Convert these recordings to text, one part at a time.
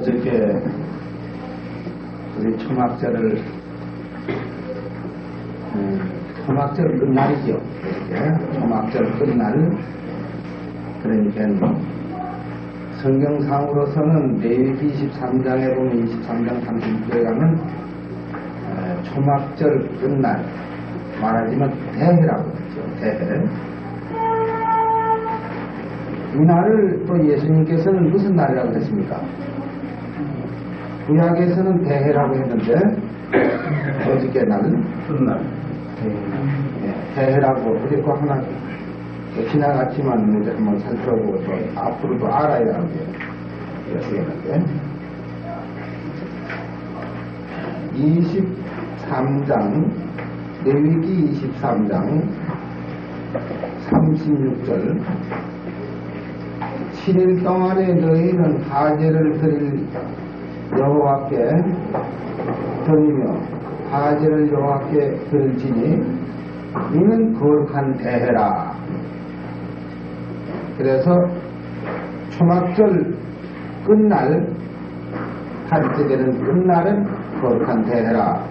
어저께 우리 초막절을 초막절 끝날이죠. 초막절 끝날. 그러니까 성경상으로서는 레위기 23장에 보면 23장 30절에 가면 초막절 끝날, 말하자면 대회라고 했죠. 대회. 이 날을 또 예수님께서는 무슨 날이라고 했습니까? 구약에서는 대회라고 했는데 어저께 날은 끝날. 대회라고 어제 거 하나 지나갔지만 이제 한번 살펴보고 또 앞으로도 알아야 하는 게 쓰였는데 23장 레위기 23장 36절 7일 동안에 너희는 화제를 드릴 여호와께 드리며 화제를 여호와께 드릴지니 이는 거룩한 대회라. 그래서 초막절 끝날 하루째 되는 끝날은 거룩한 대회라.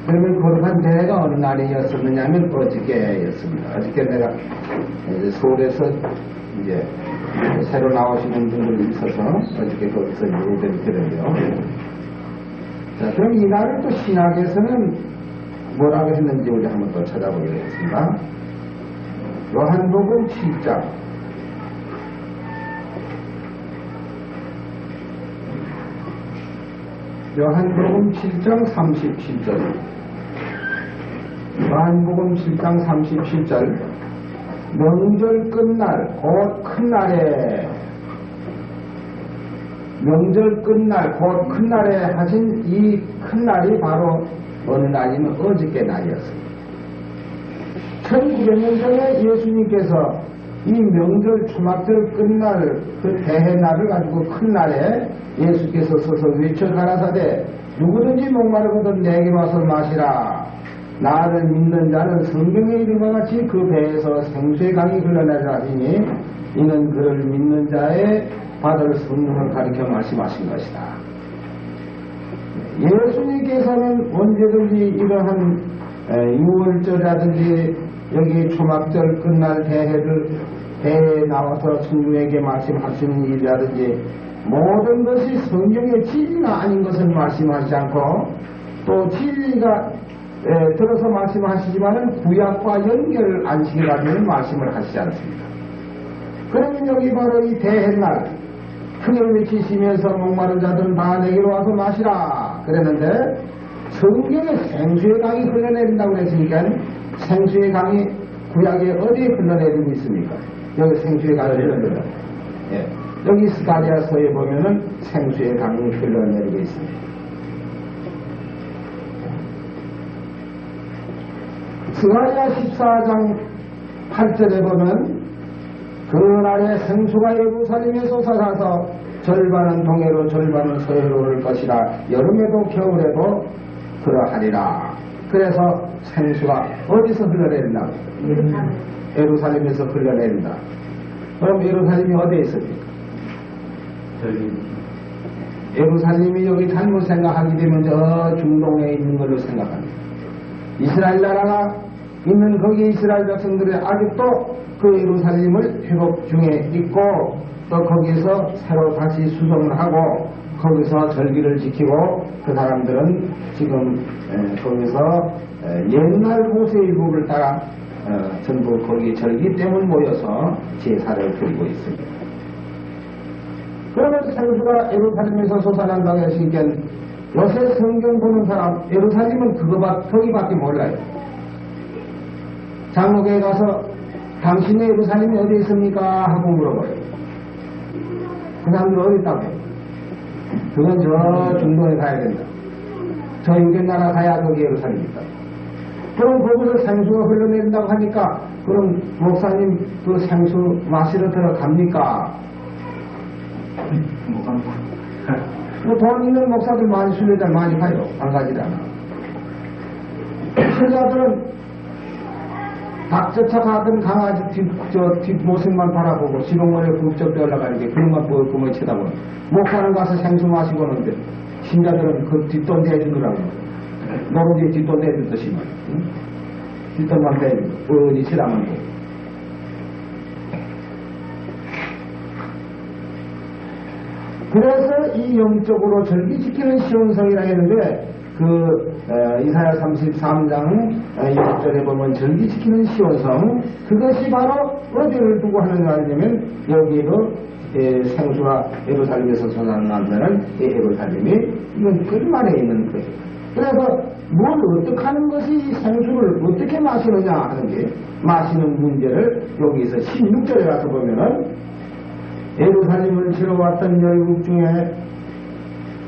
그러면 거룩한 대회가 어느 날이었었느냐 하면 어저께였습니다. 어저께 내가 이제 서울에서 이제 새로 나오시는 분들이 있어서 어저께 거기서 예배를 드려요. 자, 그럼 이 날을 또 신학에서는 뭐라고 했는지 우리 한번 또 찾아보겠습니다. 요한복음 7장 요한복음 7장 37절 요한복음 7장 37절 명절 끝날 곧 큰날에 명절 끝날 곧 큰날에 하신 이 큰날이 바로 어느 날이면 어저께 날이었습니다. 1900년 전에 예수님께서 이 명절 초막절 끝날 그 대회날을 가지고 큰날에 예수께서 서서 외쳐 가라사대 누구든지 목마르거든 내게로 와서 마시라. 나를 믿는 자는 성경에 이른 것 같이 그 배에서 생수의 강이 흘러나리라 하시니 이는 그를 믿는 자의 받을 성령을 가리켜 말씀하신 것이다. 예수님께서는 언제든지 이러한 6월절이라든지 여기 초막절 끝날 대회에 나와서 성령에게 말씀하시는 일이라든지 모든 것이 성경의 진리가 아닌 것은 말씀하지 않고 또 진리가 들어서 말씀하시지만은 구약과 연결 안식이라는 말씀을 하시지 않습니다. 그러면 여기 바로 이 대회날 크게 외치시면서 목마른 자들은 다 내게로 와서 마시라 그랬는데 성경에 생수의 강이 흘러내린다고 그랬으니까 생수의 강이 구약에 어디에 흘러내리고 있습니까? 여기 생수의 강이 흘러내린다. 예. 여기 스가랴서에 보면은 생수의 강이 흘러내리고 있습니다. 스가랴 14장 8절에 보면 그날에 생수가 예루살렘에 솟아나서 절반은 동해로 절반은 서해로 오를 것이라 여름에도 겨울에도 그러하리라. 그래서 생수가 어디서 흘러내린다고? 예루살렘에서 흘러내린다. 그럼 예루살렘이 어디에 있습니까? 예루살렘이 여기 잘못 생각하게 되면 저 중동에 있는 걸로 생각합니다. 이스라엘 나라가 있는 거기 이스라엘 백성들이 아직도 그 예루살렘을 회복 중에 있고 또 거기서 새로 다시 수정을 하고 거기서 절기를 지키고 그 사람들은 지금 거기서 옛날 모세 율법을 따라 전부 거기 절기 때문에 모여서 제사를 드리고 있습니다. 그러면서 생수가 예루살렘에서 솟아난다고 했으니까 요새 성경 보는 사람 예루살렘은 거기밖에 몰라요. 장로교에 가서 당신의 예루살렘이 어디 있습니까? 하고 물어봐요. 그 사람들 어디 있다고 해요? 그건 저 중동에 가야 된다. 저 인견나라 가야 거기 예루살렘이 있다. 그럼 거기서 생수가 흘러내린다고 하니까 그럼 목사님 그 생수 마시러 들어갑니까? 못 갑니다. 돈 있는 목사들 많이 순례자 많이 가요. 안 가지도 않아. 신자들은 닭쫓아 가던 강아지 뒷모습만 바라보고 지렁머리에 굽적 올라가는 게 그런 것 보고 쳐다보는 목사는 가서 생수 마시고 오는데 신자들은 그 뒷돈대 해주더라고. 노루지 뒷돈대 해주듯이 말이야. 응? 뒷돈만 대주고 어디 치라면 돼. 그래서 이 영적으로 절기지키는 시온성이라 했는데 이사야 33장 6절에 보면 절기지키는 시온성 그것이 바로 어디를 두고 하는가 하냐면 여기도 생수가 예루살렘에서 솟아나는 예루살렘이 이건 끝말에 있는 거예요. 그래서 뭘 어떻게 하는 것이 생수를 어떻게 마시느냐 하는 게 마시는 문제를 여기서 16절에 가서 보면은 예루살렘을 치러왔던 열국 중에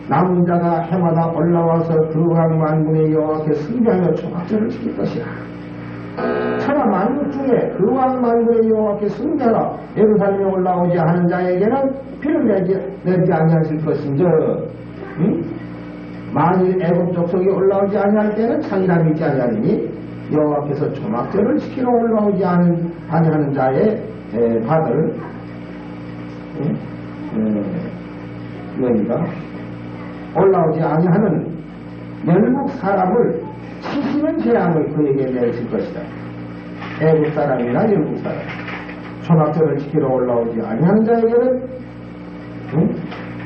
남은 자가 해마다 올라와서 그왕 만군의 여호와께 숭배하며 초막절을 지킬 것이라. 천하 만국 중에 그왕 만군의 여호와께 숭배하러 예루살렘에 올라오지 않은 자에게는 피를 내지 아니하실 것인즉 만일 애굽 족속이 올라오지 아니할 때는 창이라 있지 아니하리니 여호와께서 초막절을 지키러 올라오지 아니하는 자의 받을 그러니까 올라오지 아니하는 열국 사람을 치시는 재앙을 그에게 내실 것이다. 애국 사람이나 열국 사람 초막절을 지키러 올라오지 아니하는 자에게는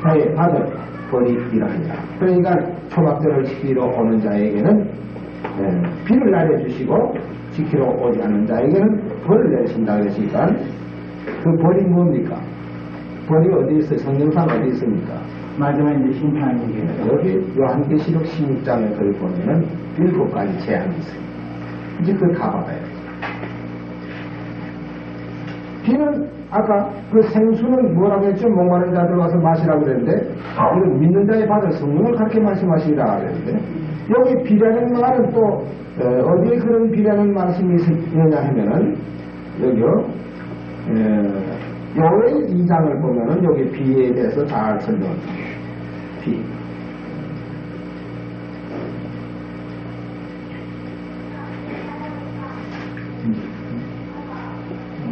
그의 받을 벌이 이러하니라. 그러니까 초막절을 지키러 오는 자에게는 비를 내려주시고 지키러 오지 않는 자에게는 벌을 내신다 그랬으니까 그 벌이 뭡니까? 벌이 어디 있어요? 성경상 어디 있습니까? 마지막에 이제 심판이에요. 여기 요한계시록 16장에 그걸 보면은 7가지 재앙이 있어요. 이제 그걸 다 받아요. 비는 아까 그 생수는 뭐라고 했죠? 목마른 자들 와서 마시라고 그랬는데 이건 믿는 자의 받을 성령을 그렇게 말씀하시라 그랬는데 여기 비라는 말은 또 어디에 그런 비라는 말씀이 있느냐 하면은 여기요 요엘 2장을 보면은 여기 비에 대해서 잘 설명합니다. 비.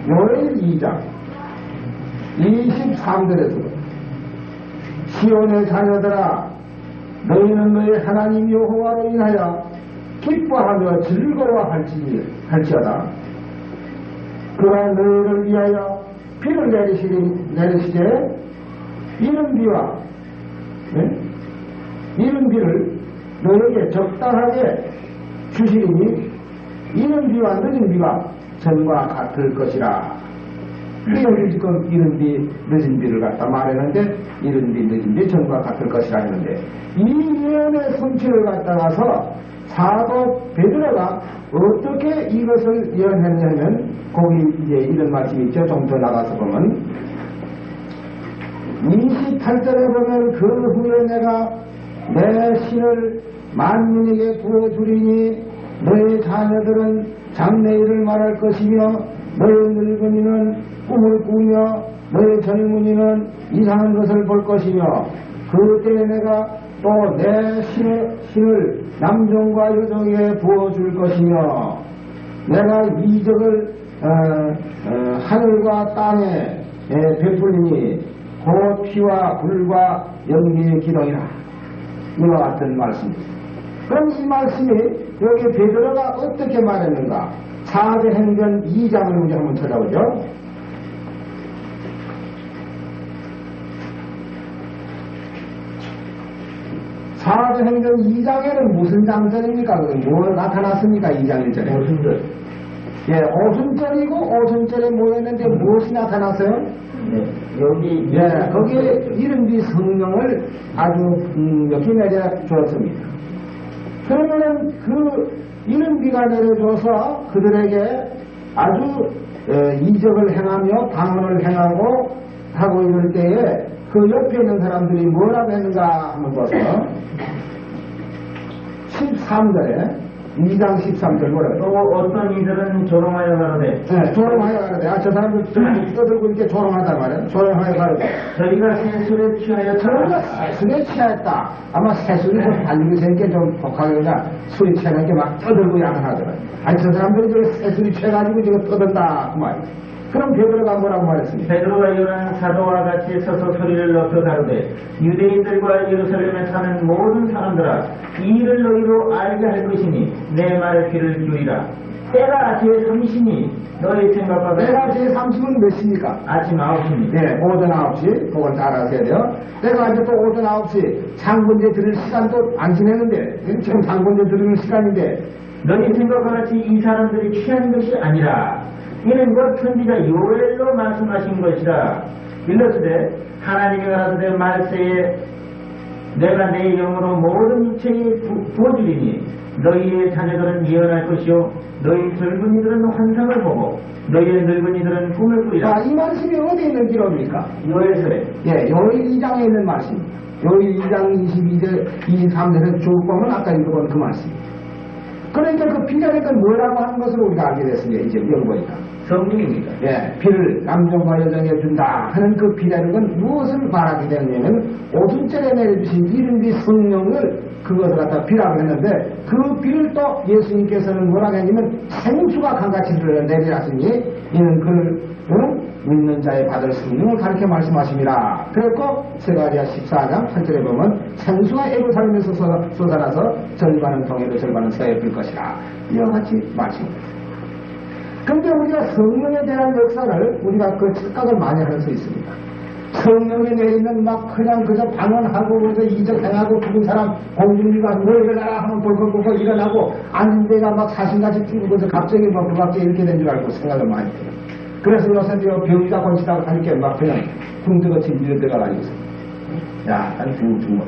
요엘 2장 23절에서 시온의 자녀들아 너희는 너희 하나님 여호와로 인하여 기뻐하며 즐거워할지어다. 그가 너희를 위하여 비를 내리시되 이른 비와 이른 비를 너에게 적당하게 주시리니 이른 비와 늦은 비가 전과 같을 것이라. 여기 지금 이른 비 늦은 비를 갖다 말했는데 이른 비 늦은 비 전과 같을 것이라 했는데 이 예언의 성취를 갖다가서 사도 베드로가 어떻게 이것을 예언했냐면 거기 이제 이런 말씀이 있죠. 좀 더 나가서 보면 28절에 보면 그 후에 내가 내 신을 만민에게 부어주리니 너희 자녀들은 장래일을 말할 것이며 너희 늙은이는 꿈을 꾸며 너희 젊은이는 이상한 것을 볼 것이며 그때에 내가 또 내 신을 남종과 여종에게 부어줄 것이며 내가 이적을 하늘과 땅에 베풀리니 곧 피와 불과 연기의 기동이라. 이와 같은 말씀입니다. 그럼 이 말씀이 여기 베드로가 어떻게 말했는가? 사도행전 2장을 우리 한번 찾아보죠. 사도행전 2장에는 무슨 장전입니까? 뭐 나타났습니까? 2장 1절에 오순절. 예, 오순절이고 오순절에 모였는데 무엇이 나타났어요? 네, 여기 예, 거기에 이른비 성령을 아주 높이 내려주었습니다. 그러면은 그 이른비가 내려줘서 그들에게 아주 이적을 행하며 방언을 행하고 하고 이럴 때에 그 옆에 있는 사람들이 뭐라고 했는가 한번 봐서 13절에 2장 13절 뭐래요? 또 어떤 이들은 조롱하여 가로되 네, 조롱하여 가로되. 아, 저 사람들 떠들고 이렇게 조롱하단 말이에요. 조롱하여 가로되. 저희가 세술에 취하여 저희가 세술에 취하였다. 아마 세술이 좀 알리기 생게 좀 독하게 그냥 술이 취하니까 막 떠들고 야단하더라고요. 아니, 저 사람들이 지금 세술이 취해가지고 지금 떠든다. 그 말이에요. 그럼 베드로가 뭐라고 말했습니까? 베드로가 요한 사도와 같이 서서 소리를 높여 가로되 유대인들과 예루살렘에 사는 모든 사람들아 이 일을 너희로 알게 할 것이니 내 말에 귀를 기울이라. 때가 제30이니 너희 생각과 때가 제30은 몇 시입니까? 아침 9시입니다. 네, 오전 9시. 그걸 잘 아셔야 돼요. 내가 아직 또 오전 9시 장군제 들을 시간도 안 지내는데, 지금 장군제 들을 시간인데, 너희 생각과 같이 이 사람들이 취한 것이 아니라 이는 곧 선지자 요엘로 말씀하신 것이라. 일러스되 하나님이 가라사대 말세에 내가 내 영으로 모든 육체에 부어주리니 너희의 자녀들은 예언할 것이요 너희 젊은이들은 환상을 보고 너희의 늙은이들은 꿈을 꾸리라. 이 말씀이 어디에 있는 기록입니까? 요엘서에. 예, 요일 2장에 있는 말씀입니다. 요일 2장 22절, 23절에서 쭉 보면 아까 읽어본 그 말씀. 그러니까 그 비례가 뭐라고 하는 것을 우리가 알게 됐습니다. 이제 여러분이니까. 성령입니다. 예, 비를 남종과 여정에 준다 하는 그 비례는 무엇을 말하게 되냐면 오순절에 내려주신 이른비 성령을 그것을 갖다 비라고 했는데 그 비를 또 예수님께서는 뭐라고 했냐면 생수가 강같이 내리라시니 이는 그를 믿는 자의 받을 성령을 가르쳐 말씀하심이라. 그랬고 스가랴 14장 8절에 보면 생수가 예루살렘에서 솟아나서 절반은 동해로 절반은 서해에 불 것이라. 이와 같이 말씀합니다. 그런데 우리가 성령에 대한 역사를 우리가 그 착각을 많이 할 수 있습니다. 성령에 내리면 막 그냥 그저 방언하고 그래서 이적행하고 죽은 사람 공중비가 뭐 일어나라 하면 벌컥벌컥 일어나고 앉은 데가 막 사신같이 뛰고서 갑자기 막 그밖에 이렇게 된 줄 알고 생각을 많이 해요. 그래서 요새 병이다 건치다고 하니까 막 그냥 궁드같이 밀어들어가지고 있어요. 야, 아니 죽은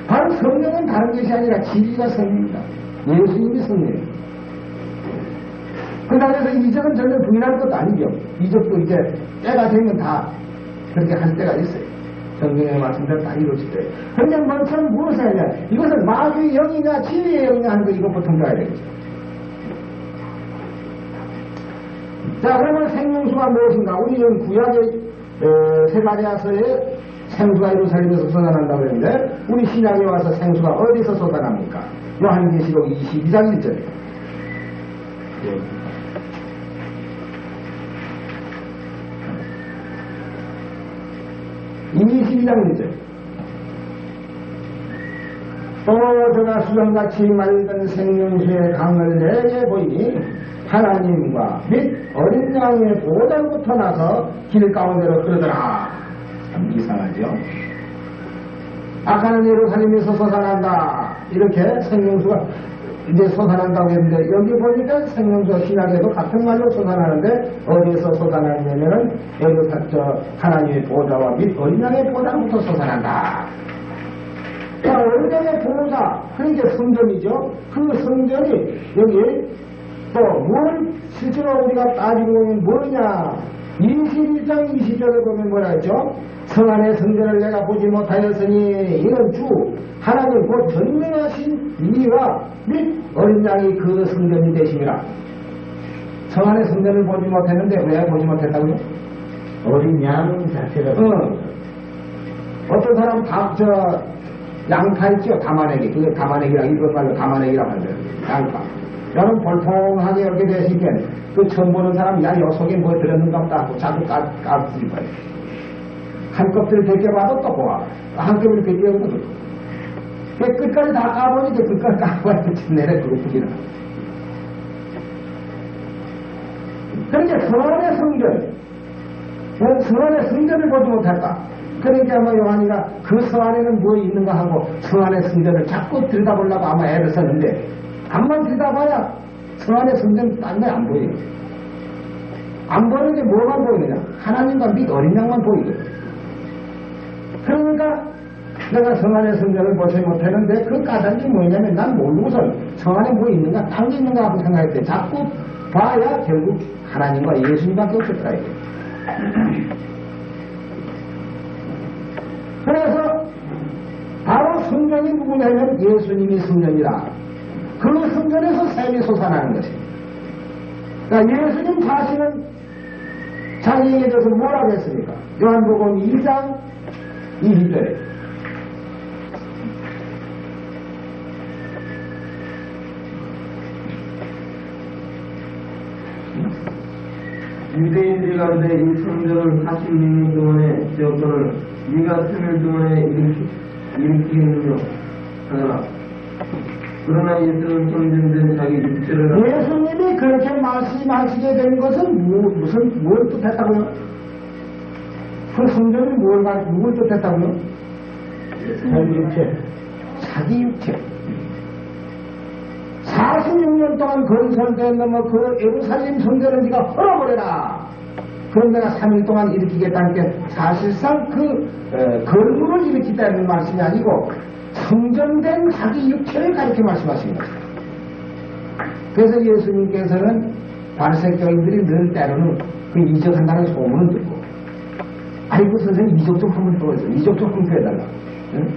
바로 성령은 다른 것이 아니라 진리가 성령입니다. 예수님이 성령입니다. 그래서 이적은 전혀 부인할 것도 아니죠. 이적도 이제 때가 되면 다 그렇게 할 때가 있어요. 성경의 말씀대로 다 이루어질 때요. 그런데 먼처럼 무엇을 하냐? 이것은 마귀의 영이냐 진리의 영이냐 하는 거 이것부터 통과해야 되겠죠. 자, 그러면 생명수가 무엇인가? 우리는 구약의 스가랴서에 생수가 예루살렘에서 쏟아난다고 했는데 우리 신약에 와서 생수가 어디서 쏟아납니까? 요한계시록 22장 1절에 이 22장 1절 또 저가 수정같이 맑은 생명수의 강을 내게 보이니 하나님과 및 어린 양의 보좌로부터 나서 길 가운데로 흐르더라. 참 이상하죠. 아까는 예루살렘에서 솟아난다 이렇게 생명수가 이제 솟아난다고 했는데 여기 보니까 생명수 신약에도 같은 말로 솟아나는데 어디에서 솟아나냐면은 하나님의 보좌와 및 어린 양의 보좌로부터 솟아난다. 어린 양의 보좌 그러니까 성전이죠. 그 성전이 여기 또 뭘 실제로 우리가 따지고 보면 뭐냐 21장 20절에 보면 뭐라 했죠? 성안의 성전을 내가 보지 못하였으니 이는 주 하나님 곧 전능하신 이와 및 어린 양이 그 성전이 되심이라. 성안의 성전을 보지 못했는데 왜 보지 못했다고요? 어린 양 자체가 어떤 사람은 양파 있죠? 담아내기. 그게 담아내기라 일본 말로 담아내기라고 하죠. 양파. 여러분 볼통하게 이렇게 되시니까 그 처음 보는 사람 야 요 속에 뭐 들었는가 보다 하고 자꾸 까불 거예요. 한 껍질을 벗겨봐도 또 보아. 한 껍질을 벗겨봐도 또 끝까지 다 까보니까 끝까지 까봐야 내려 그것뿐이라. 그러니까 성안의 성전 성안의 성전을 보지 못했다. 그러니까 아마 요한이가 그 성안에는 뭐 있는가 하고 성안의 성전을 자꾸 들여다보려고 아마 애를 썼는데 앞만 들여다봐야 성안의 성전 딴 데 안 보여요. 안 보이는 게 뭐가 보이느냐? 하나님과 및 어린 양만 보이거든. 그러니까 내가 성안의 성전을 보지 못했는데 그 까닭이 뭐냐면 난 모르고선 성안에 뭐 있는가 딴 게 있는가 하고 생각했대. 자꾸 봐야 결국 하나님과 예수님밖에 없었더라. 그래서 바로 성전이 누구냐면 예수님이 성전이라. 그 성전에서 샘이 솟아나는 것입니다. 그러니까 예수님 자신은 자기에게 대해서 뭐라고 했습니까? 요한복음 2장 22절에 유대인들 가운데 이 성전을 46년 동안의 지역도를 네가 3일 동안에 일으키겠느냐 하더라. 그러나 예수는 성전된 자기 육체를 예수님이 그렇게 말씀하시게 된 것은 뭘 뜻했다고요? 그 성전이 누굴 뜻했다고요? 자기 육체. 자기 육체. 46년 동안 건설된 그 예루살렘 성전을 네가 헐어버려라. 그럼 내가 3일 동안 일으키겠다는 게 사실상 그 건물을 일으키다는 말씀이 아니고 성전된 자기 육체를 가리켜 말씀하신 것입니다. 그래서 예수님께서는 바리새교인들이 늘 때로는 그 이적한다는 소문을 듣고 아이고 선생님 이적 좀 한번 해보세요. 이적 좀 한번 해달라. 응?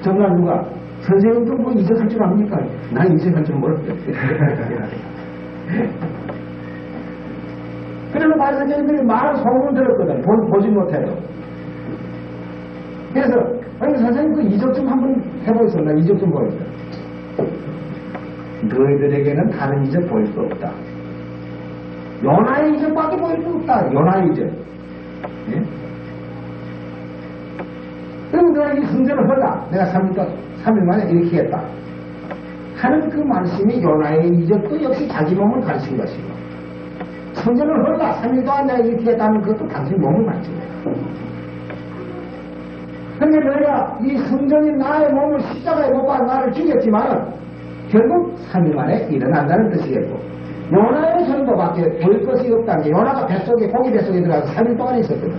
정말 누가 선생님도 뭐 이적할 줄 압니까? 난 이적할 줄 모르겠어요. 그래서 바리새교인들이 많은 소문을 들었거든. 보지 못해도. 그래서 아니 선생님 그 이적 좀 한번 해보세요. 나 이적 좀 보여줘요. 너희들에게는 다른 이적 보일 수 없다. 요나의 이적밖에 보일 수 없다. 요나의 이적. 예? 그럼 내가 이 성전을 헐라. 내가 3일 만에 일으키겠다. 하는 그 말씀이 요나의 이적도 역시 자기 몸을 가르친 것이고 성전을 헐라. 3일 동안 내가 일으키겠다는 것도 당신 몸을 가르친 거야. 근데 너희가 이 성전이 나의 몸을 십자가에 못 박아 나를 죽였지만 결국 3일 만에 일어난다는 뜻이겠고 요나의 전도밖에 볼 것이 없다는 게 요나가 뱃속에 고기 뱃속에 들어가서 3일 동안 있었거든.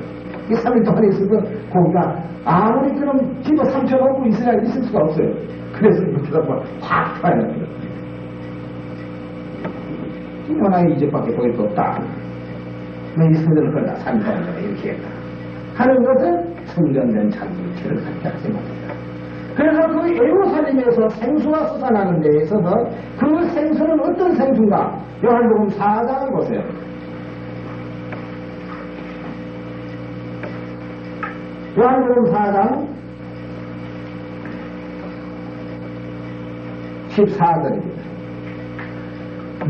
이 3일 동안 있어서 고기가 아무리 그럼 집어 삼켜놓고 있을 수가 없어요. 그래서 이렇게 확 파여나요. 요나의 이적밖에 보일 수 없다. 이 성전을 걸다 3일 동안 이렇게 했다. 하는 것은 성전된 자기 육체를 갖게 못했다. 그래서 그 예루살렘에서 생수가 솟아나는 데에 있어서 그 생수는 어떤 생수인가? 요한복음 4장을 보세요. 요한복음 4장 14절입니다.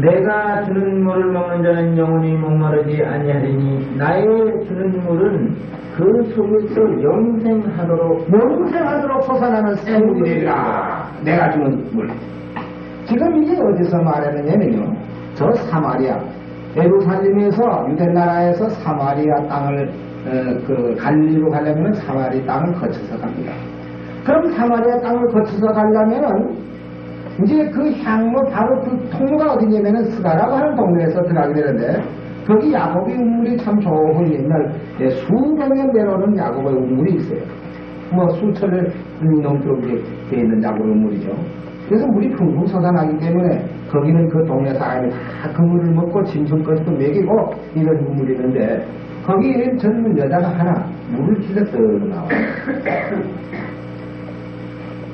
내가 주는 물을 먹는 자는 영원히 목마르지 아니하리니 나의 주는 물은 그 속에서 영생하도록 솟아나는 샘물이 되리라. 내가 주는 물. 지금 이게 어디서 말하느냐면요. 저 사마리아, 예루살렘에서 유대나라에서 사마리아 땅을 그 갈릴리로 가려면 사마리아 땅을 거쳐서 갑니다. 그럼 사마리아 땅을 거쳐서 가려면은 이제 그 향로 바로 그 통로가 어디냐면은 스가라고 하는 동네에서 들어가게 되는데 거기 야곱의 우물이 참 좋은 옛날 수백 년 내려오는 야곱의 우물이 있어요. 뭐 수천을 넘도록 되어 있는 야곱의 우물이죠. 그래서 물이 풍풍 솟아나기 때문에 거기는 그 동네 사람이 다 그 물을 먹고 짐승까지도 먹이고 이런 우물이 있는데 거기에 젊은 여자가 하나 물을 기서 떠 나와요.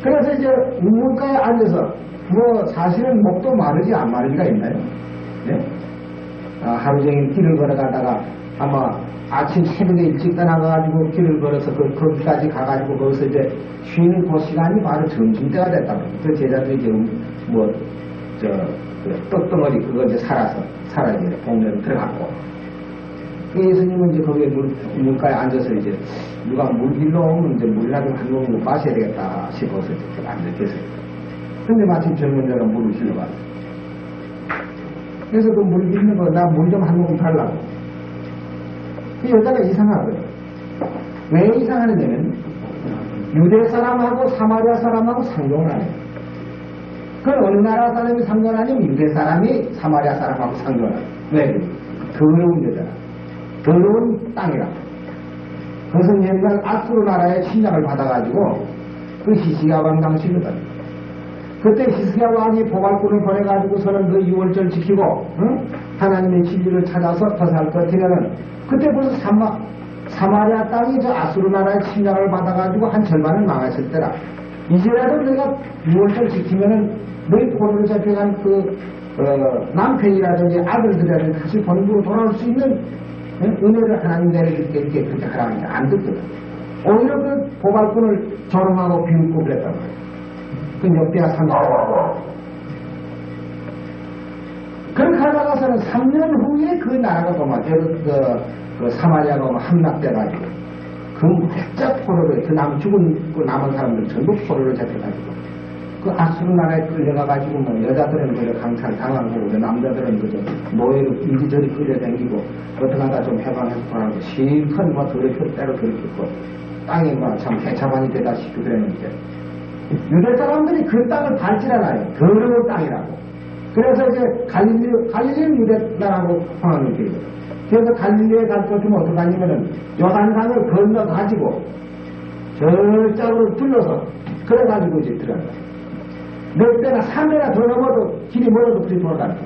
그래서 이제 우물가에 앉아서 뭐 사실은 목도 마르지 안 마르지가 있나요? 네? 하루 종일 길을 걸어가다가 아마 아침 새벽에 일찍 떠나가가지고 길을 걸어서 거기까지 가가지고 거기서 이제 쉬는 그 시간이 바로 점심때가 됐다고. 그 제자들이 지금 떡덩어리 그거 이제 살아 이제 동네로 들어갔고. 그 예수님은 이제 거기에 물가에 앉아서 이제 누가 물 길러 오면 이제 물이라도 한 모금 마셔야 되겠다 싶어서 이렇게 앉아 계세요. 근데 마침 젊은 여자가 물을 길러가지고. 그래서 그 물 길는 거, 나 물 좀 한 모금 달라고. 그 여자가 이상하거든. 왜 이상하느냐면, 유대 사람하고 사마리아 사람하고 상종을 안 해요. 그 어느 나라 사람이 상종을 하냐면, 유대 사람이 사마리아 사람하고 상종을 해요. 왜? 더러운 여자라. 더러운 땅이라. 그것은 옛날 아수르 나라의 침략을 받아가지고, 그 히스기야 왕 당시거든. 그때 히스기야 왕이 보갈꾼을 보내가지고서는 그 6월절 지키고 하나님의 진리를 찾아서 터살 것이면은 그때 벌써 사마리아 땅이 저 아수르 나라의 침략을 받아가지고 한 절반을 망했을 때라. 이제라도 내가 무엇을 지키면은 너희 포로로 잡혀간 남편이라든지 아들들이라든지 다시 본국으로 돌아올 수 있는 은혜를 하나님 내려줄게 이렇게 그렇게 하라는데 안 듣거든. 오히려 그 보발꾼을 조롱하고 비웃고 그랬단 말이야. 그 역대하 3년. 그렇게 하다가서는 3년 후에 그 나라가 그만 그 사마리아가 함락돼가지고 그 무척 포로로 그 죽은 그 남은 사람들 전부 포로로 잡혀가지고 그 아수르 나라에 끌려가가지고 뭐 여자들은 그저 강탈 당하고 남자들은 그저 노예로 이리저리 끌려다니고 어떻게 하다 좀 해방해서 돌아가고 실컷 뭐 더럽힐 때로 더럽히고 땅이 뭐 참 개차반이 되다시피 그랬는데 유대 사람들이 그 땅을 밟질 않아요. 더러운 땅이라고. 그래서 이제 갈릴리는 유대 나라고 황하는 길이거든. 그래서 갈릴리에 갈 것 같으면 어떻게 하냐면은 요단강을 건너가지고 절짝으로 둘러서 그래가지고 이제 들어간다. 몇 배나 3배나 더 넘어도 길이 멀어도 그리 돌아가는 거야.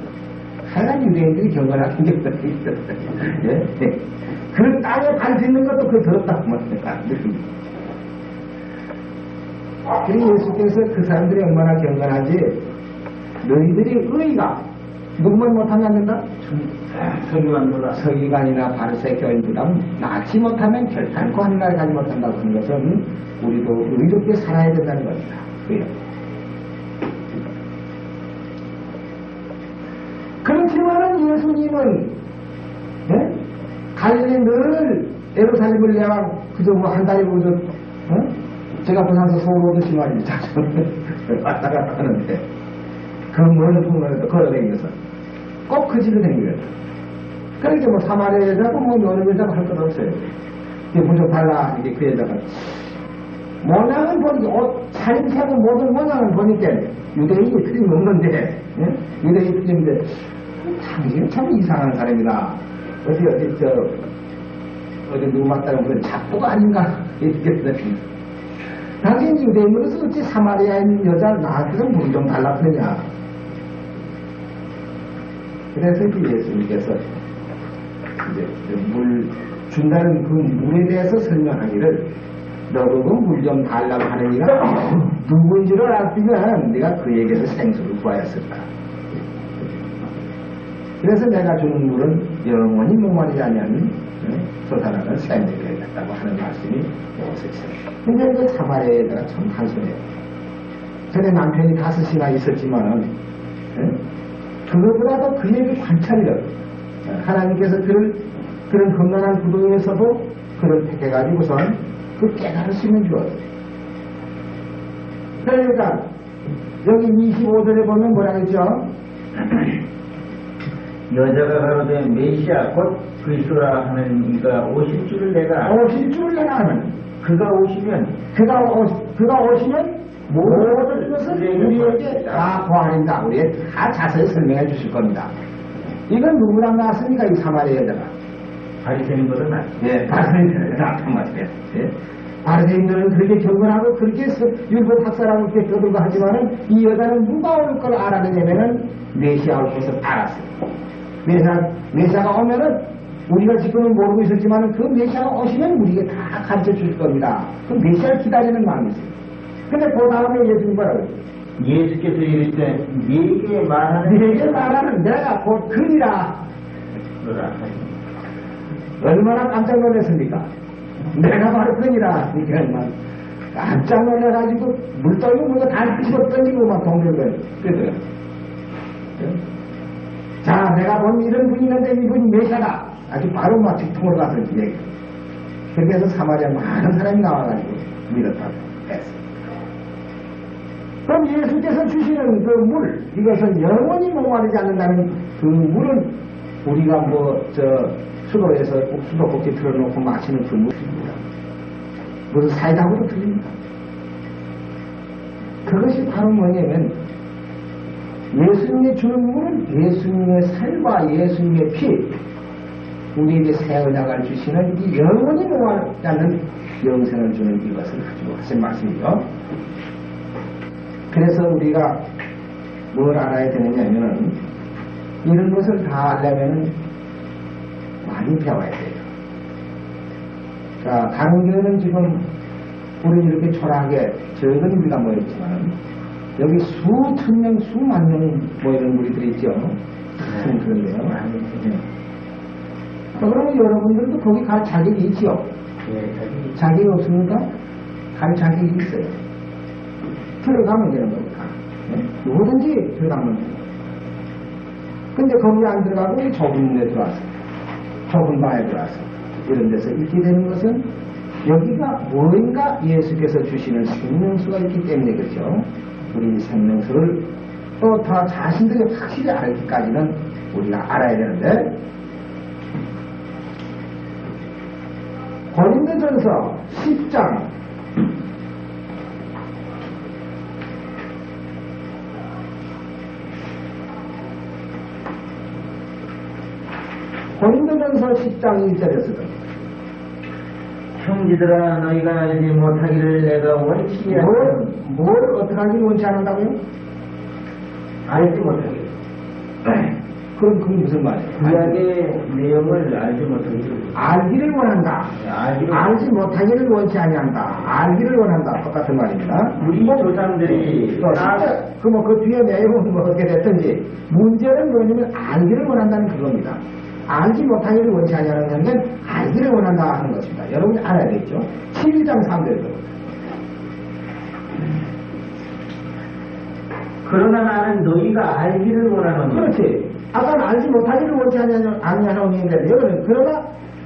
하여간 유대인들이 경건하게 생겼거든. 예? 그 땅에 발 딛는 것도 그 더럽다고 말합니다. 그리고 예수께서 그 사람들이 얼마나 경건하지 너희들이 의가 누구만 못하면 안 된다? 서기관보다 서기관이나 바리새 교인보다 낫지 못하면 결단코 하늘나라에 가지 못한다고 하는 것은 우리도 의롭게 살아야 된다는 겁니다. 그래요. 그렇지만은 예수님은 네? 갈릴리 늘 예루살렘을 내가 그저 뭐 한 달에 그저 제가 부산에서 서울 오듯이 말입니다. 왔다 갔다 하는데 그 멀은 풍문에도 걸어다니면서 꼭 그 집에 다니거든. 그러니까 뭐 사마리아 여자고 뭐 여느 여자고 할 것 없어요. 무조건 달라 이게 그 여자가 모양은 보니까 옷 차림새고 모든 모양은 보니까 유대인이 틀림없는데 유대인이 틀린데 참 이상한 사람이다. 어디 누구 맞다가 무슨 작도가 아닌가 이렇게 당신 유대인으로서 어찌 사마리아인 여자 나한테서 물 좀 달라 그러냐. 그래서 예수님께서 이제 물 준다는 그 물에 대해서 설명하기를 너보고 물 좀 달라고 하느니라 누군지를 알았으면 네가 그에게서 생수를 구하였을까. 그래서 내가 주는 물은 영원히 목마르지 아니하는 솟아나는 샘물이 되겠다고 하는 말씀이 있었어요. 근데 그 사마리아에다가 참 한손해요. 전에 남편이 5이나 있었지만은 그것보다도 그에게 관찰력 하나님께서 그런 건강한 구동에서도 그를 택해가지고선 그 깨달으시면 주었어요. 그러니까 여기 25절에 보면 뭐라 그랬죠? 여자가 가로되 메시아 곧 그리스도라 하는 이가 오실 줄을 내가 아는 그가 오시면 모든 것을 우리에게 다 보아낸다. 우리에게 다 자세히 설명해 주실 겁니다. 이건 누구랑 나왔습니까? 이 사마리아 여자가. 바리새인들은 예, 바리새인들은 나쁜 말이에요. 예. 바리새인들은 그렇게 경건하고 그렇게 율법 학사라고 이렇게 떠들고 하지만은 이 여자는 누가 올 걸 알아내냐면은 메시아 올 것을 알았어요. 메시아가 오면은 우리가 지금은 모르고 있었지만은 그 메시아가 오시면 우리에게 다 가르쳐 주실 겁니다. 그 메시아를 기다리는 마음이 있어요. 근데 그 다음에 예수님 뭐라고 했어요? 예수께서 이르시되 네게 말하는 내가 곧 그리라. 얼마나 깜짝 놀랐습니까? 내가 바로 그니라. 그러니까 깜짝 놀라가지고 물떡이 뭔가 다 뒤집어 던지고 막 동물을 그러더라고요. 자, 내가 본 이런 분이 있는데 이분이 메시아다. 아주 바로 막 직통으로 가서 얘기. 그렇게 해서 사마리아 많은 사람이 나와가지고 믿었다고 했어요. 그럼 예수께서 주시는 그 물, 이것은 영원히 목마르지 않는다는 그 물은 우리가 수도에서 수도꼭지 틀어놓고 마시는 그 물입니다. 무슨 사이다하고도 틀립니다. 그것이 바로 뭐냐면 예수님이 주는 물은 예수님의 살과 예수님의 피, 우리에게 새 언약을 주시는 이 영원히 목마르지 않는 영생을 주는 이것을 가지고 하신 말씀이죠. 그래서 우리가 뭘 알아야 되느냐 하면은 이런 것을 다 알려면 많이 배워야 돼요. 자, 다른 교회는 지금 우리는 이렇게 초라하게 적은 우리가 모였지만 여기 수천 명, 수만 명 모이는 우리들이 있죠. 그런데요. 그러면 여러분들도 거기 갈 자격이 있죠. 자격이 없습니까? 갈 자격이 있어요. 들어가면 되는 겁니다. 누구든지 들어가면 돼요. 근데 거기 안 들어가고 좁은 데 들어와서, 좁은 방에 들어와서 이런 데서 있게 되는 것은 여기가 뭔가 예수께서 주시는 생명수가 있기 때문에 그렇죠. 우리 생명수를 또 다 자신들이 확실히 알기까지는 우리가 알아야 되는데, 고린도전서 10장 고린도전서 10장 1절에서도 형제들아 너희가 알지 못하기를 내가 원치 뭘 어떻게 하기 원치 않는다고요? 알지 못하기를. 그럼 그게 무슨 말이에요? 구약의 내용을 알지 못하기를. 알기를 원한다. 알지 못하기를 원치 아니한다. 알기를 원한다. 똑같은 말입니다. 우리 조상들이 그 뒤에 내용은 뭐 어떻게 됐든지 문제는 뭐냐면 알기를 원한다는 그겁니다. 알지 못하기를 원치 아니하는 건 알기를 원한다 하는 것입니다. 여러분이 알아야겠죠. 11장 3절도. 그러나 나는 너희가 알기를 원하노니. 그렇지. 아까는 알지 못하기를 원치 아니하노니 했는데 여기는 그러나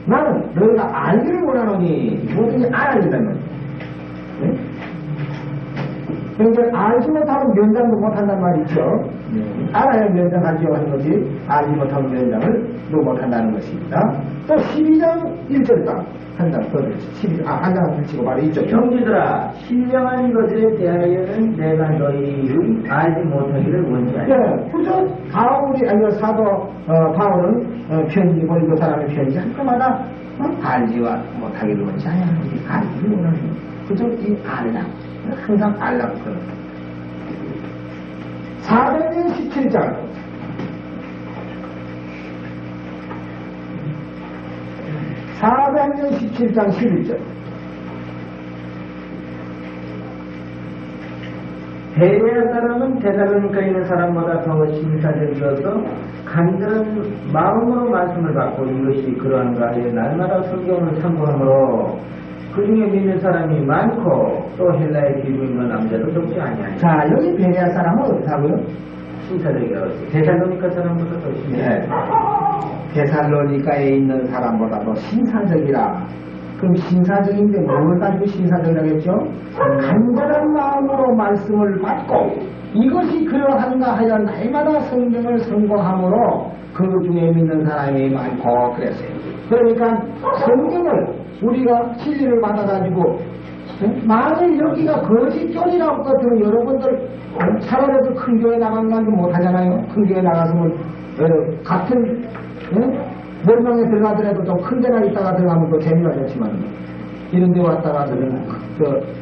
나는 너희가 알기를 원하노니 뭐든지 알아야 된다는 거죠. 네? 그러니까 알지 못하면 면장도 못한다는 말이 있죠. 알아야 면장하지요 하는 것이 알지 못하면 면장을 또 못한다는 것입니다. 또 12장 1절다. 한 장 더 드렸죠. 12장, 한 장 붙이고 바로 이쪽이요. 형제들아 신령한 것에 대하여는 내가 너희의 알지 못하기를 원치 않아. 네, 그저 사도 바울은 편지, 고린도 사람의 편지 할 때마다 알지와 못하기를 원치 않아. 알기를 원하는 그저 이 알라. 항상 알라고 그럽니다. 400년 17장. (400년 17장 11절) 베레아 사람은 데살로니가에 있는 사람보다 더 신사적이어서 간절한 마음으로 말씀을 받고 이것이 그러한가 하여 날마다 성경을 참고하므로 그 중에 믿는 사람이 많고 또 헬라의 기부 있는 남자도 적지 아니하니. 자, 여기 베레아 사람은 어떻다고요? 신사적이라고 했어요. 데살로니가 사람보다 더 신사적. 네. 데살로니가에 있는 사람보다 더 신사적이라. 그럼 신사적인데 뭘 가지고 신사적이라고 했죠? 간절한 마음으로 말씀을 받고 이것이 그러한가 하여 날마다 성경을 선고함으로 그 중에 믿는 사람이 많고 그랬어요. 그러니까 성경을 우리가 진리를 받아가지고 만일 여기가 거짓 교리라고 같으면 여러분들 차라리도 큰 교회 나간 것도 못하잖아요. 큰 교회 나가서는 같은 몇 명에 들어가더라도 좀 큰 데나 있다가 들어가면 또 재미가 좋지만 이런 데 왔다가는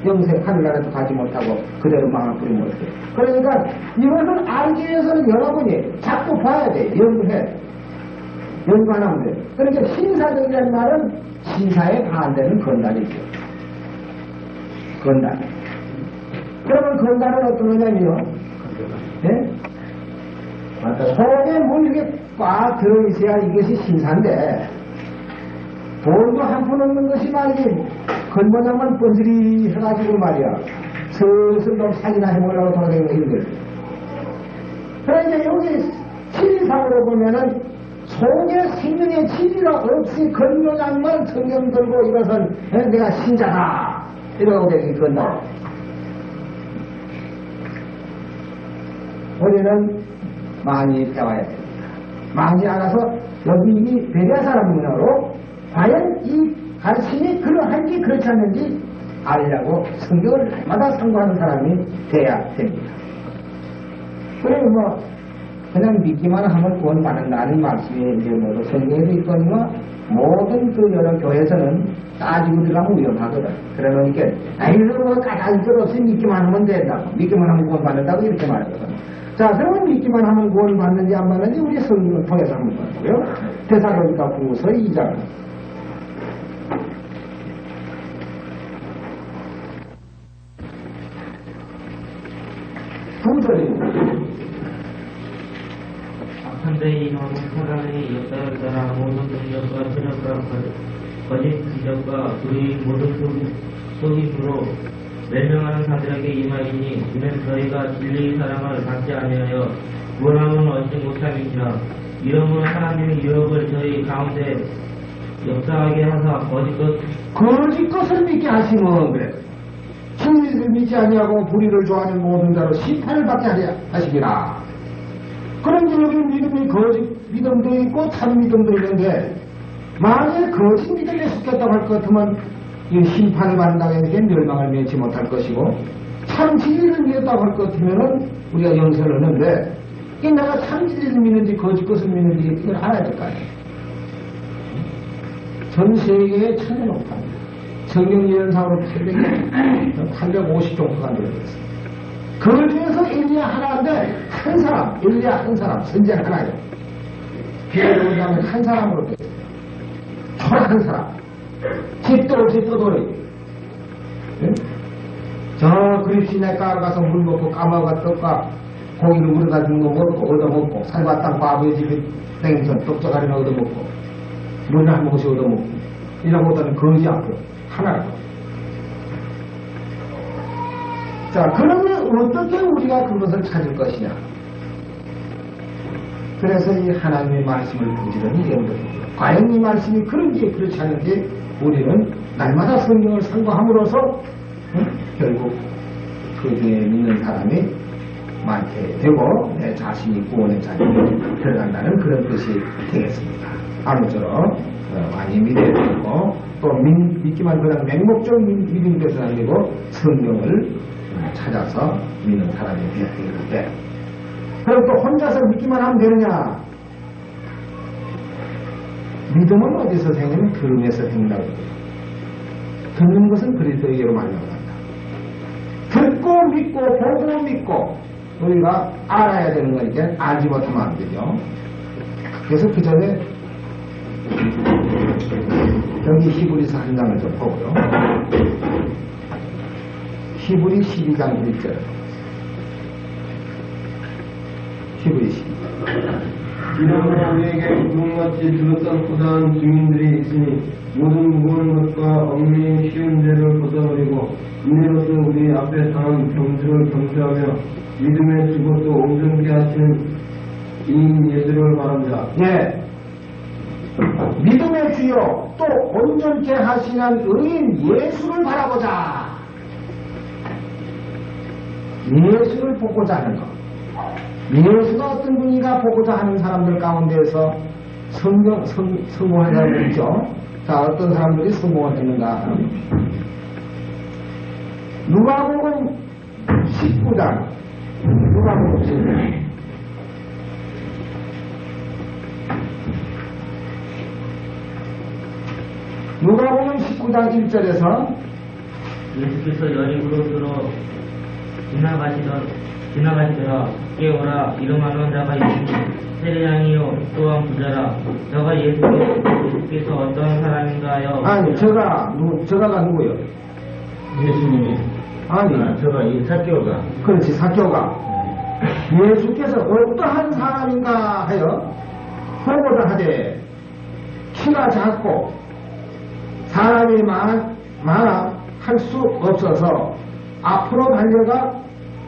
영생 하늘나라도 가지 못하고 그대로 망을 부리면 어떡해요. 그러니까 이것을 알기 위해서는 여러분이 자꾸 봐야 돼. 연구 안 하면 돼. 그러니까 신사적이라는 말은 신사에 반대는 건달이죠. 건달. 그러면 건달은 어떤 거냐면요. 네? 속에 뭐 이렇게 꽉 들어있어야 이것이 신사인데 돈도 한 푼 없는 것이 말이지 건모장만 뻔스리 해가지고 말이야 슬슬 좀 사기나 해보려고 돌아다니는 거 힘들어. 그러니까 여기 진리상으로 보면은 속에 생명의 진리가 없이 건모장만 성경 들고 이것은 내가 신자다 이러고 되기 건다. 우리는 많이 배워야 됩니다. 많이 알아서 여기 이 베레아 사람으로 과연 이 가르침이 그러한지 그렇지 않는지 알려고 성경을 날마다 상고하는 사람이 돼야 됩니다. 그리고 뭐 그냥 믿기만 하면 구원받는다는 말씀이 이제 뭐 성경에도 있거니와 모든 그 여러 교회에서는 따지고 들어가면 위험하거든. 그러니까 이런 거 까다로울 것 없이 믿기만 하면 된다고. 믿기만 하면 구원받는다고 이렇게 말하거든. 자, 그러면 믿기만 하면 구원 받는지 안 받는지 우리 성경을 통해서 한번 보고요. 데살로니가 후서 2장. 구절입니다. 한데 이놈은 사람의 역사를 따라 모든 능력과 체력과 거짓 기적과 그의 모든 속임으로 멸명하는 자들에게 임하리니 이는 저희가 진리의 사랑을 받지 아니하여 구원함을 얻지 못함이니라. 이러므로 하나님의 유혹을 저희 가운데 역사하게 하사 거짓 것을 믿게 하시면 그래. 진리를 믿지 아니하고 불의를 좋아하는 모든 자로 심판을 받게 하려 하시기라. 그런데 여기 믿음이 거짓 믿음도 있고 참 믿음도 있는데 만약에 거짓 믿음에 속했다고 할 것 같으면 이 심판을 받는다고 해서 멸망을 면치 못할 것이고 참 진리를 믿었다고 할 것 같으면 우리가 용서를 하는데 이게 내가 참 진리를 믿는지 거짓 것을 믿는지 이걸 알아야 될 거 아니에요. 전 세계에 천연옥합니다. 성경 예언상으로 850 정도가 들어있어요. 그 중에서 엘리야 하나인데 한 사람, 엘리야 한 사람, 선지자 하나예요. 비례를 보자면 한 사람으로 됐어요. 한 사람. 집도 없이 떠돌이. 네? 저 그립시내 가서 물 먹고 까마가 떡과 고기를 물어다 주는 거 먹고 얻어먹고 살과 땅 바보의 집에 땡선 떡저가리나 얻어먹고 물을 한 모금씩 얻어먹고 이러고보다는 거지 앞으로 하나라고. 자, 그러면 어떻게 우리가 그것을 찾을 것이냐? 그래서 이 하나님의 말씀을 부지런히 연구합니다. 과연 이 말씀이 그런지 그렇지 않은지 우리는 날마다 성경을 상고함으로써 결국 그 중에 믿는 사람이 많게 되고 내 자신이 구원의 자리에 들어간다는 그런 뜻이 되겠습니다. 아무쪼록 많이 믿어야 되고 또 믿기만 그냥 맹목적 믿음이 되서는 안 되고 성경을 찾아서 믿는 사람이 되어야 되는데 그럼 또 혼자서 믿기만 하면 되느냐? 믿음은 어디서 생기면 들음에서 생긴다고 해요. 듣는 것은 그리스도에게로 말려간다. 듣고 믿고 보고 믿고 우리가 알아야 되는 거니까 알지 못하면 안 되죠. 그래서 그 전에 여기 히브리서 한 장을 좀 보고요. 히브리 12장 1절. 히브리 12장. 이러므로 우리에게 구름같이 들었던 고다한 증인들이 있으니 모든 무거운 것과 얽매이기 쉬운 죄를 벗어버리고 이내로서 우리 앞에 당한 경주를 경주하며 믿음의 죽어도 온전케 하시는 이 예수를 바랍니다. 예. 믿음의 주요 또 온전케 하시는 의인 예수를 바라보자. 예수를 보고자 하는 것. 예수가 어떤 분이가 보고자 하는 사람들 가운데서 성공한 사람들 있죠. 자, 어떤 사람들이 성공을 했는가. 누가복음 19장. 누가복음 19장. 누가복음 19장 1절에서 예수께서 여리고로 지나가시더라. 깨어라. 이름하는 자가 있으니 세례양이요 또한 부자라. 저가 예수께서 어떤 사람인가요? 아니 저가가 누구요? 예수님이 아니 저가 이 사개오가 그렇지 사교가 예수께서 어떠한 사람인가 하여 보고자 하되 키가 작고 사람이 많아 할 수 없어서 앞으로 달려가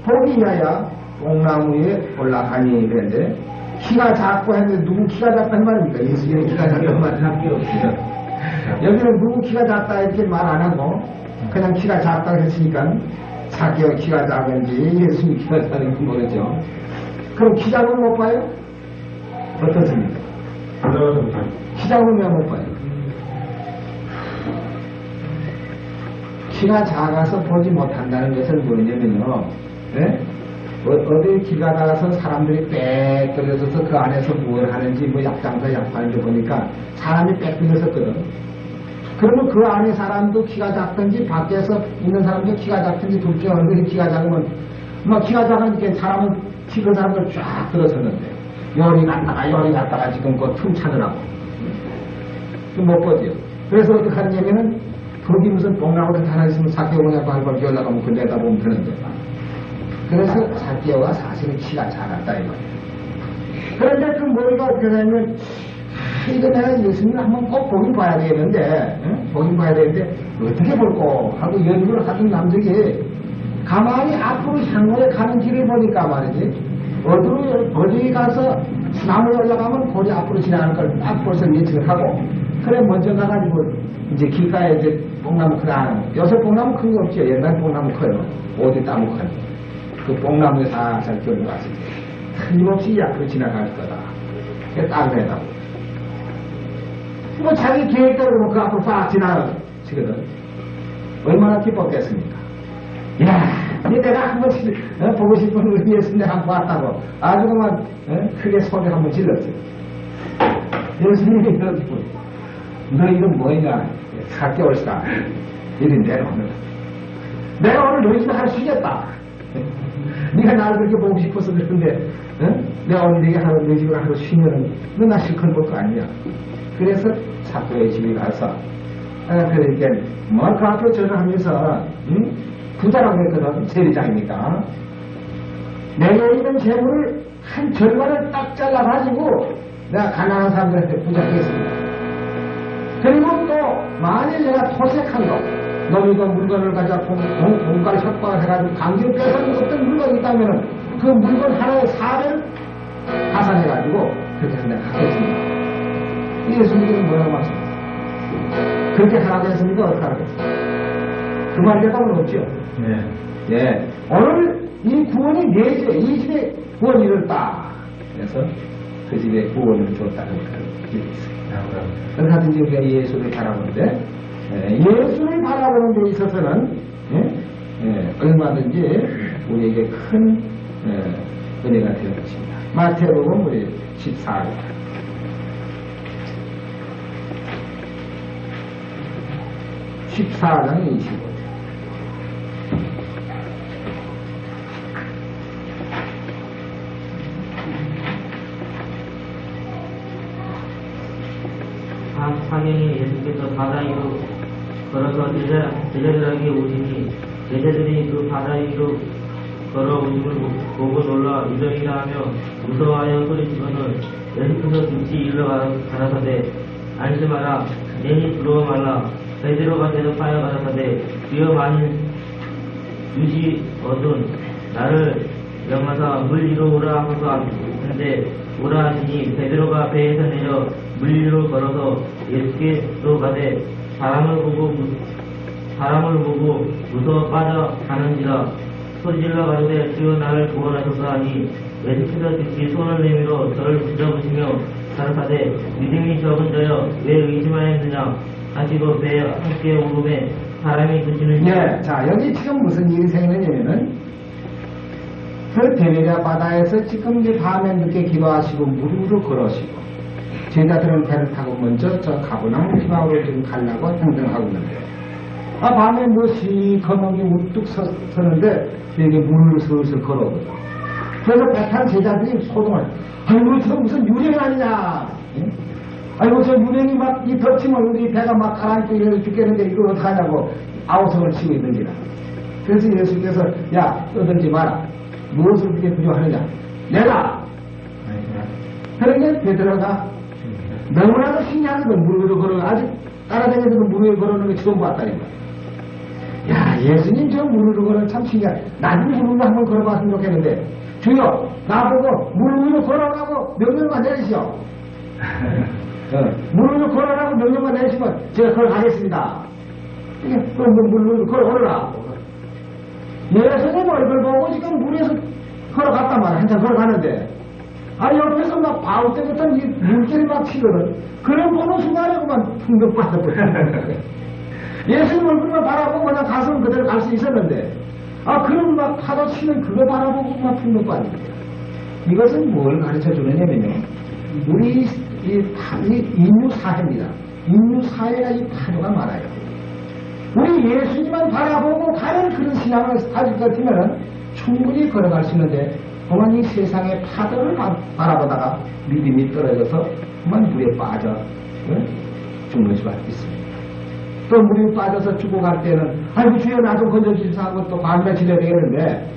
보기 위하여 뽕나무에 올라가니 그랬는데 키가 작고 했는데 누구 키가 작다는 말입니까? 예수님의 키가 작다는 말이에요. 여기는 누구 키가 작다 이렇게 말 안 하고 그냥 키가 작다고 했으니까 사개오 키가 작은지 예수님 키가 작은지 모르죠. 그럼 키 작으면 못 봐요? 어떻습니까? 키 작으면 못 봐요. 키가 작아서 보지 못한다는 것은 뭐냐면요. 네? 어디 키가 작아서 사람들이 빽 떨어져서 그 안에서 뭘 하는지 뭐 약장사 약파는지 보니까 사람이 빽 떨어졌거든. 그러면 그 안에 사람도 키가 작든지 밖에서 있는 사람도 키가 작든지 둘 중에 어느 것이 키가 작으면 뭐 키가 작으니까 사람은 키큰 사람들 쫙 들어섰는데 열이 갔다가 지금 그 틈 찾으라고 못 보지요. 그래서 어떻게 하냐면은 거기 무슨 뽕나무를 하나 있으면 사개오냐고 할 걸 기어나가면 그 내다보면 되는데 그래서 사개오가 사실은 키가 작았다 이거예요. 그런데 그 머리가 어떻게 되냐면 이거 내가 예수님을 한번 꼭 보긴 봐야 되겠는데 보긴 봐야 되는데 어떻게 볼꼬 하고 연구를 하던 남들이 가만히 앞으로 향후에 가는 길을 보니까 말이지 어디 가서 나무에 올라가면 거기 앞으로 지나가는 걸 딱 벌써 예측을 하고 그래 먼저 가가지고 이제 길가에 이제 뽕나무 크다 요새 뽕나무 큰 거 없죠. 옛날 뽕나무 커요. 어디 나무 커요. 그 뽕나무에 살살 들어갔을 때 틀림없이 앞으로 지나갈 거다. 그게 딱 내다고 뭐 자기 계획대로 그 앞으로 싹 지나가거든. 얼마나 기뻤겠습니까? 야, 내가 한 번씩 보고 싶은 우리 예수님 한번 봤다고 아주 그만 크게 소리 한번 질렀어요. 예수님이 이러고 너 이건 뭐냐? 4개월이다. 이리 내려오는 내가 오늘 너희 집에 하루 쉬겠다. 네가 나를 그렇게 보고 싶어서 그러는데 내가 오늘 너희 집에 하루 쉬면은 너 나 실컷 볼 거 아니야. 그래서 사도의 집에 가서 그러니까 뭐 그 학교 전화하면서 부자라고 했거든. 세리장이니까 내게 있는 재물을 한 절반을 딱 잘라가지고 내가 가난한 사람들한테 부자하겠습니다. 그리고 또 만일 내가 토색한 거 너희 그 물건을 가져가 공가를 협박을 해가지고 강제로 빼앗는 어떤 물건이 있다면은 그 물건 하나의 사를 가산해가지고 그렇게 해서 내가 하겠습니다. 예수님께서 뭐라고 말씀하셨어요? 그렇게 하라고 했습니까? 어떻게 하라고 했습니까? 그 말이 대답은 없죠. 예. 오늘 이 구원이 내 집에, 이 집에 구원이 이뤘다. 그래서 그 집에 구원을 줬다는 그런 일이 있습니다. 그렇다든지 우리가 예수를 바라보는데, 예수를 바라보는 데 있어서는, 얼마든지 우리에게 큰 은혜가 되는 것입니다. 마태복음 우리 14절. 14장 25절. 상행에 예수께서 바다 위로 걸어서 제자들에게 오시니 제자들이 그 바다 위로 걸어오심을 보고 놀라 유정이라 하며 무서워하여 소리치고는 예수께서 즉시 일러 가라사대 안심하라 내니 두려워 말라. 베드로가 대답하여 가라사대 주여 만일 주시어둔 나를 명하사 물 위로 오라 하소서 하는데 오라 하시니 베드로가 배에서 내려 물 위로 걸어서 예수께로 가되 바람을 보고 무서워 빠져 가는지라 소리질러 가로되 주여 나를 구원하소서 하니 예수께서 즉시 손을 내밀어 저를 붙잡으시며 가라사대 믿음이 적은 자여 왜 의심하였느냐 하시고 배에 함께 오름에 바람이 드시는 예, 자 여기 지금 무슨 일이 생기냐면은 그 데베랴 바다에서 지금 이제 밤에 늦게 기도하시고 무릎으로 걸으시고 제자들은 배를 타고 먼저 저 가버나움 지방으로 지금 가려고 행정하고 있는데 밤에 무엇이 검은 게 우뚝 서는데 여기 물을 슬슬 걸어오거든. 그래서 배 탄 제자들이 소동을 아이고 저 무슨 유령 아니냐. 아이고 저 유령이 막 이 덮치면 우리 배가 막 가라앉고 이러고 죽겠는데 이걸 어떡하냐고 아우성을 치고 있는지라. 그래서 예수께서 야 떠들지 마라. 무엇을 그렇게 두려워하느냐. 내가 그러니까 베드로가 너무나도 신기하거든. 물 위로 걸어는 아직 따라다니면서 물 위로 걸어는 게 처음 봤다니까. 야 예수님 저 물 위로 걸어는 참 신기하다. 나도 물 위로 한번 걸어봤으면 좋겠는데 주여 나보고 물 위로 걸어라고 명령만 내리시오. 물 위로 걸어라고 명령만 내리시면 제가 걸어가겠습니다. 물 위로 걸어오라. 예수님 얼굴 보고 지금 물에서 걸어갔단 말이야. 한참 걸어가는데 옆에서 막 바울 때 같은 이 물결이 막 치거든. 그런 보는 순간에 그만 풍덩 빠져버려. 예수님 얼굴만 바라보고 그냥 가슴 그대로 갈 수 있었는데 그런 막 파도 치는 그거 바라보고 막 풍덩 빠진 거야. 이것은 뭘 가르쳐 주느냐면요. 우리 인류 사회입니다. 인류 사회가 이 파도가 많아요. 우리 예수님만 바라보고 가는 그런 신앙을 가질 것 같으면 충분히 걸어갈 수 있는데 그만 이 세상의 파도를 바라보다가 믿음이 떨어져서 그만 물에 빠져 죽는 수가 있습니다. 또 물에 빠져서 죽어갈 때는 아이고 주여 나 좀 건져주시소 하고 또 밤에 지내야 되겠는데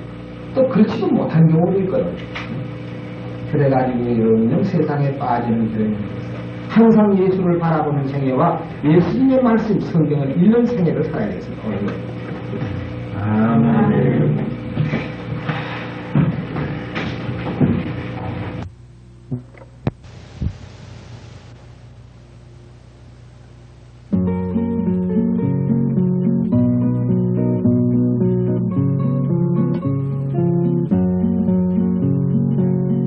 또 그렇지도 못한 경우도 있거든. 그래가지고 이런 세상에 빠지는 그런 항상 예수를 바라보는 생애와 예수님의 말씀 성경을 읽는 생애를 살아야 돼서 오늘 아멘.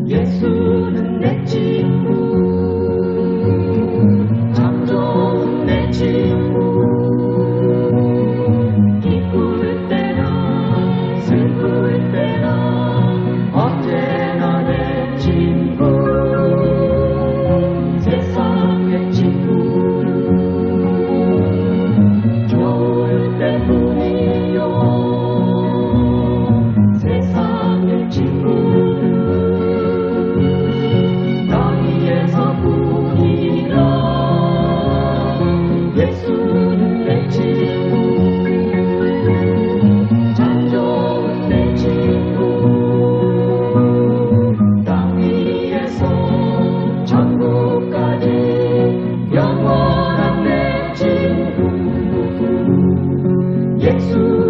예수는 내 친구, 참 좋은 내 친구. 기쁠 때나 슬플 때나 언제나 내 친구. 세상의 친구 좋을 때뿐이요. 세상의 친구 예수는 내 친구, 참 좋은 내 친구. 땅 위에서 천국까지 영원한 내 친구. 예수